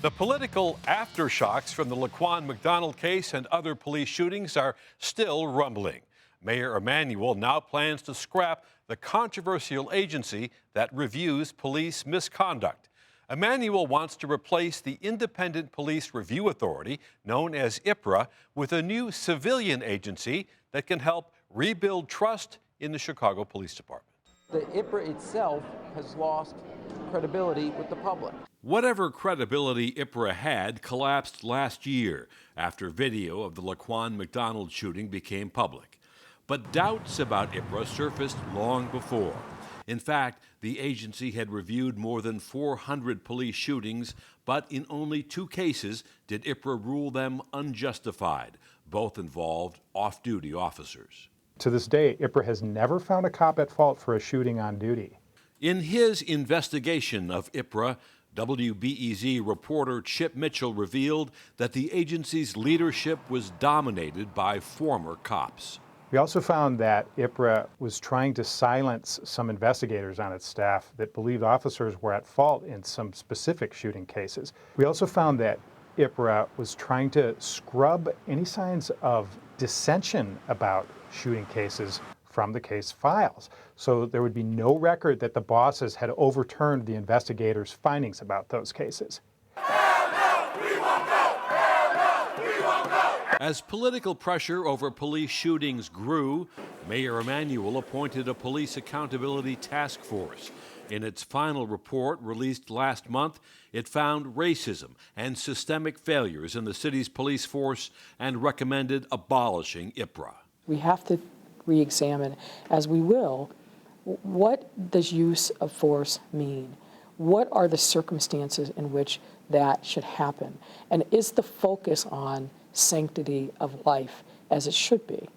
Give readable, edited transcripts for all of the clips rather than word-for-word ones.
The political aftershocks from the Laquan McDonald case and other police shootings are still rumbling. Mayor Emanuel now plans to scrap the controversial agency that reviews police misconduct. Emanuel wants to replace the Independent Police Review Authority, known as IPRA, with a new civilian agency that can help rebuild trust in the Chicago Police Department. The IPRA itself has lost credibility with the public. Whatever credibility IPRA had collapsed last year after video of the Laquan McDonald shooting became public. But doubts about IPRA surfaced long before. In fact, the agency had reviewed more than 400 police shootings, but in only 2 cases did IPRA rule them unjustified. Both involved off-duty officers. To this day, IPRA has never found a cop at fault for a shooting on duty. In his investigation of IPRA, WBEZ reporter Chip Mitchell revealed that the agency's leadership was dominated by former cops. We also found that IPRA was trying to silence some investigators on its staff that believed officers were at fault in some specific shooting cases. We also found that IPRA was trying to scrub any signs of dissension about shooting cases from the case files, so there would be no record that the bosses had overturned the investigators' findings about those cases. As political pressure over police shootings grew, Mayor Emanuel appointed a police accountability task force. In its final report released last month, it found racism and systemic failures in the city's police force and recommended abolishing IPRA. We have to re-examine, as we will, what does use of force mean? What are the circumstances in which that should happen? And is the focus on sanctity of life as it should be?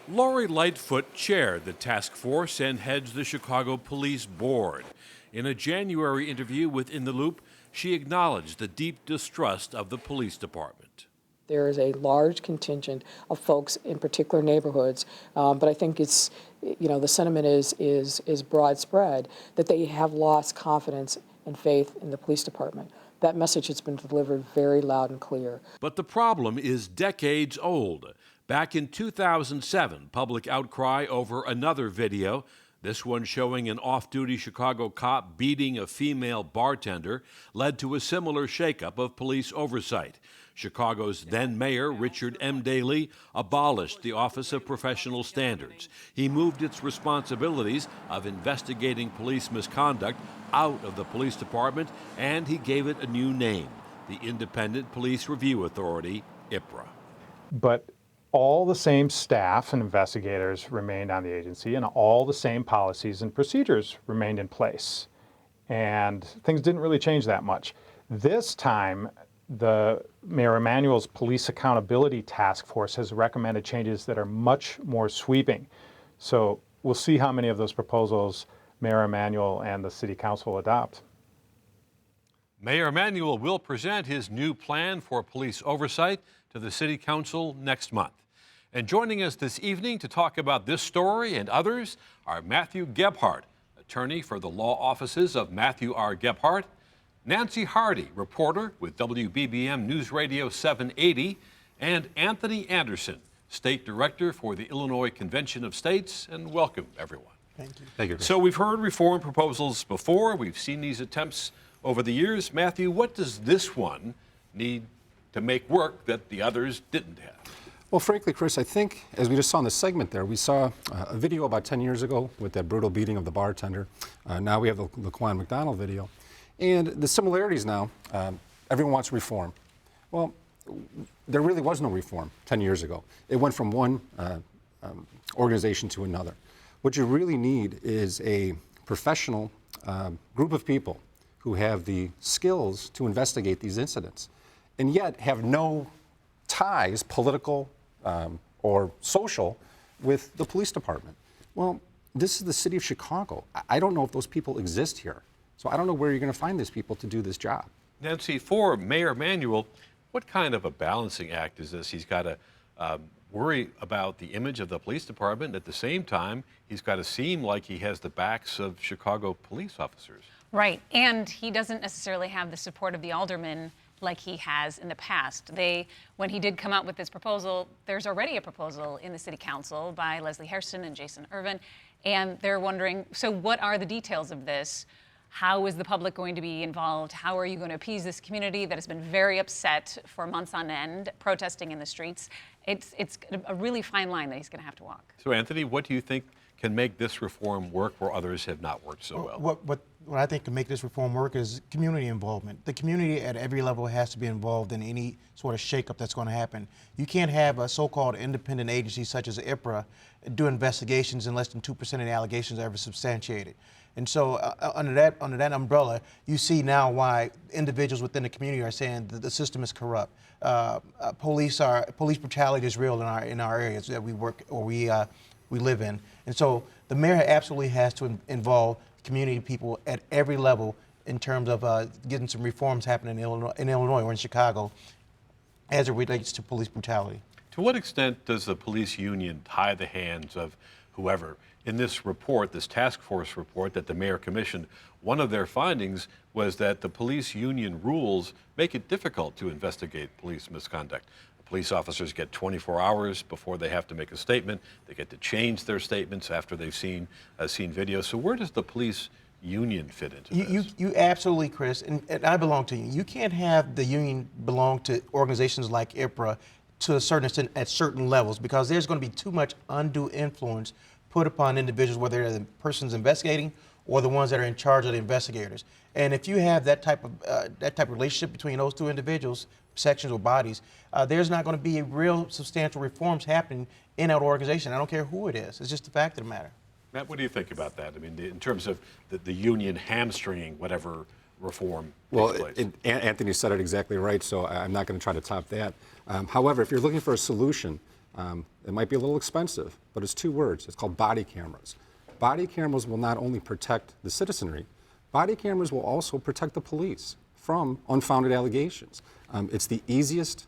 Lori Lightfoot chaired the task force and heads the Chicago Police Board. In a January interview with In the Loop, she acknowledged the deep distrust of the police department. There is a large contingent of folks in particular neighborhoods, but I think it's, the sentiment is broad spread that they have lost confidence and faith in the police department. That message has been delivered very loud and clear. But the problem is decades old. Back in 2007, public outcry over another video, this one showing an off-duty Chicago cop beating a female bartender, led to a similar shakeup of police oversight. Chicago's then mayor, Richard M. Daley, abolished the Office of Professional Standards. He moved its responsibilities of investigating police misconduct out of the police department, and he gave it a new name, the Independent Police Review Authority, IPRA. But all the same staff and investigators remained on the agency, and all the same policies and procedures remained in place. And things didn't really change that much. This time, the Mayor Emanuel's Police Accountability Task Force has recommended changes that are much more sweeping. So we'll see how many of those proposals Mayor Emanuel and the City Council adopt. Mayor Emanuel will present his new plan for police oversight to the City Council next month. And joining us this evening to talk about this story and others are Matthew Gebhardt, attorney for the law offices of Matthew R. Gebhardt, Nancy Hardy, reporter with WBBM News Radio 780, and Anthony Anderson, State Director for the Illinois Convention of States. And welcome, everyone. Thank you. Thank you. So we've heard reform proposals before. We've seen these attempts over the years. Matthew, what does this one need to make work that the others didn't have? Well, frankly, Chris, I think, as we just saw in the segment there, we saw a video about 10 years ago with that brutal beating of the bartender. Now we have the Laquan McDonald video. And the similarities now, everyone wants reform. Well, there really was no reform 10 years ago. It went from one organization to another. What you really need is a professional group of people who have the skills to investigate these incidents, and yet have no ties, political or social, with the police department. Well, this is the city of Chicago. I don't know if those people exist here. So I don't know where you're going to find these people to do this job. Nancy, for Mayor Emanuel, what kind of a balancing act is this? He's got to worry about the image of the police department. At the same time, he's got to seem like he has the backs of Chicago police officers. Right, and he doesn't necessarily have the support of the aldermen like he has in the past. When he did come out with this proposal, there's already a proposal in the City Council by Leslie Hairston and Jason Irvin, and they're wondering, so what are the details of this? How is the public going to be involved? How are you going to appease this community that has been very upset for months on end, protesting in the streets? It's a really fine line that he's going to have to walk. So, Anthony, what do you think can make this reform work where others have not worked so well? What I think can make this reform work is community involvement. The community at every level has to be involved in any sort of shakeup that's going to happen. You can't have a so-called independent agency such as IPRA do investigations and less than 2% of the allegations are ever substantiated. And so under that umbrella, you see now why individuals within the community are saying that the system is corrupt. Police brutality is real in our areas that we work or we live in. And so the mayor absolutely has to involve community people at every level in terms of getting some reforms happening in Illinois or in Chicago as it relates to police brutality. To what extent does the police union tie the hands of whoever? In this report, this task force report that the mayor commissioned, one of their findings was that the police union rules make it difficult to investigate police misconduct. Police officers get 24 hours before they have to make a statement. They get to change their statements after they've seen video. So where does the police union fit into this? You absolutely, Chris, and I belong to you. You can't have the union belong to organizations like IPRA to a certain extent at certain levels because there's going to be too much undue influence put upon individuals, whether they're the persons investigating or the ones that are in charge of the investigators. And if you have that type of relationship between those two individuals, sections or bodies, there's not going to be real substantial reforms happening in that organization. I don't care who it is. It's just the fact of the matter. Matt, what do you think about that? I mean, in terms of the union hamstringing whatever reform takes place. Anthony said it exactly right, so I'm not going to try to top that. However, if you're looking for a solution, it might be a little expensive, but it's 2 words. It's called body cameras. Body cameras will not only protect the citizenry, body cameras will also protect the police from unfounded allegations. It's the easiest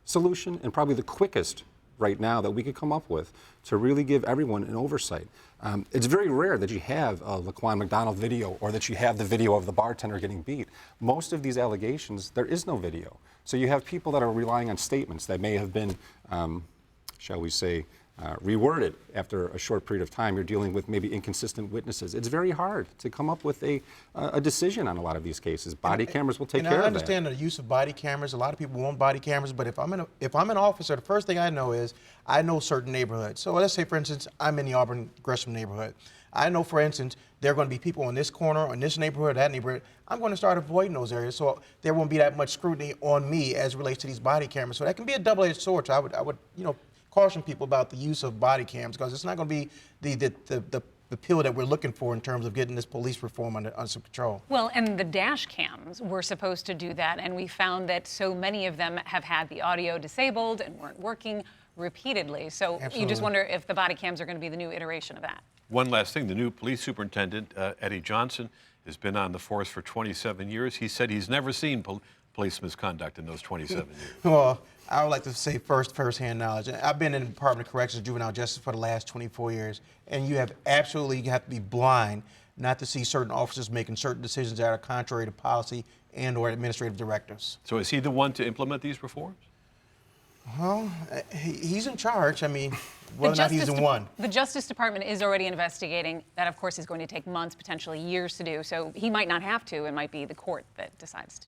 solution and probably the quickest right now that we could come up with to really give everyone an oversight. It's very rare that you have a Laquan McDonald video or that you have the video of the bartender getting beat. Most of these allegations, there is no video. So you have people that are relying on statements that may have been, shall we say, reworded after a short period of time. You're dealing with maybe inconsistent witnesses. It's very hard to come up with a decision on a lot of these cases. Body cameras will take care of that. And I understand the use of body cameras. A lot of people want body cameras, but if I'm an officer, the first thing I know is I know certain neighborhoods. So let's say, for instance, I'm in the Auburn Gresham neighborhood. I know, for instance, there are going to be people in this corner, or in this neighborhood, that neighborhood. I'm going to start avoiding those areas, so there won't be that much scrutiny on me as it relates to these body cameras. So that can be a double-edged sword. So I would, caution people about the use of body cams because it's not going to be the pill that we're looking for in terms of getting this police reform under some control. Well, and the dash cams were supposed to do that, and we found that so many of them have had the audio disabled and weren't working repeatedly. So Absolutely. You just wonder if the body cams are going to be the new iteration of that. One last thing, the new police superintendent, Eddie Johnson, has been on the force for 27 years. He said he's never seen police misconduct in those 27 years. Well, I would like to say first-hand knowledge. I've been in the Department of Corrections and Juvenile Justice for the last 24 years, and you have to be blind not to see certain officers making certain decisions that are contrary to policy and or administrative directives. So is he the one to implement these reforms? Well, he's in charge. I mean, whether or not he's the one. The Justice Department is already investigating. That, of course, is going to take months, potentially years to do. So he might not have to. It might be the court that decides to.